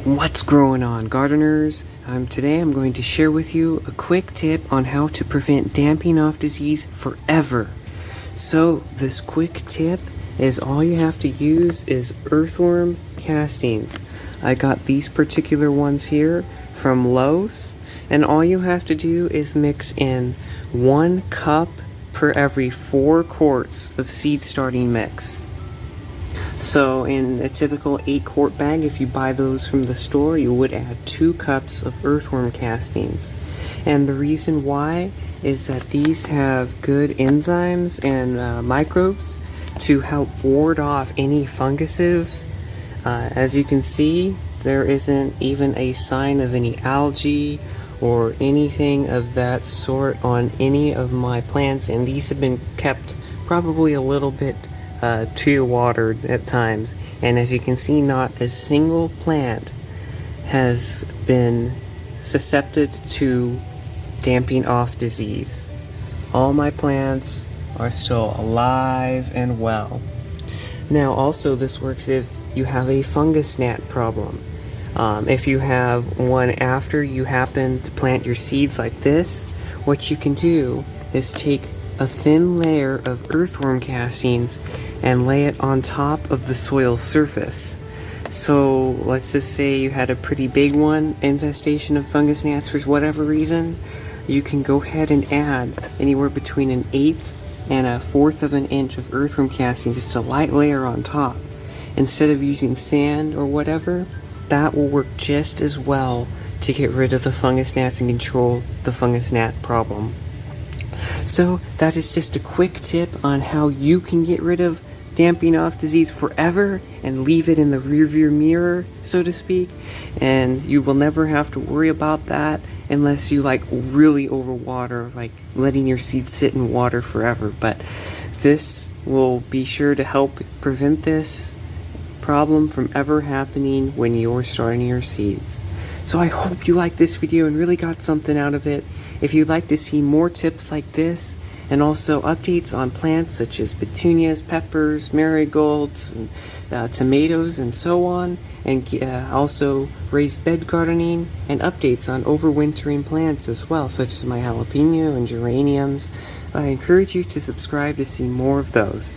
What's growing on, gardeners? Today I'm going to share with you a quick tip on how to prevent damping off disease forever. So this quick tip is all you have to use is earthworm castings. I got these particular ones here from Lowe's, and all you have to do is mix in 1 cup per every 4 quarts of seed starting mix. So in a typical 8-quart bag, if you buy those from the store, you would add 2 cups of earthworm castings. And the reason why is that these have good enzymes and microbes to help ward off any funguses. As you can see, there isn't even a sign of any algae or anything of that sort on any of my plants, and these have been kept probably a little bit too watered at times. And as you can see, not a single plant has been susceptible to damping off disease. All my plants are still alive and well. Now also, this works if you have a fungus gnat problem. If you have one after you happen to plant your seeds like this, what you can do is take a thin layer of earthworm castings and lay it on top of the soil surface. So let's just say you had a pretty big infestation of fungus gnats for whatever reason. You can go ahead and add anywhere between 1/8 and 1/4 of an inch of earthworm castings, just a light layer on top. Instead of using sand or whatever, that will work just as well to get rid of the fungus gnats and control the fungus gnat problem. So that is just a quick tip on how you can get rid of damping off disease forever and leave it in the rearview mirror, so to speak, and you will never have to worry about that unless you really overwater, like letting your seeds sit in water forever. But this will be sure to help prevent this problem from ever happening when you're starting your seeds. So I hope you liked this video and really got something out of it. If you'd like to see more tips like this, and also updates on plants such as petunias, peppers, marigolds, and tomatoes, and so on, and also raised bed gardening, and updates on overwintering plants as well, such as my jalapeno and geraniums, I encourage you to subscribe to see more of those.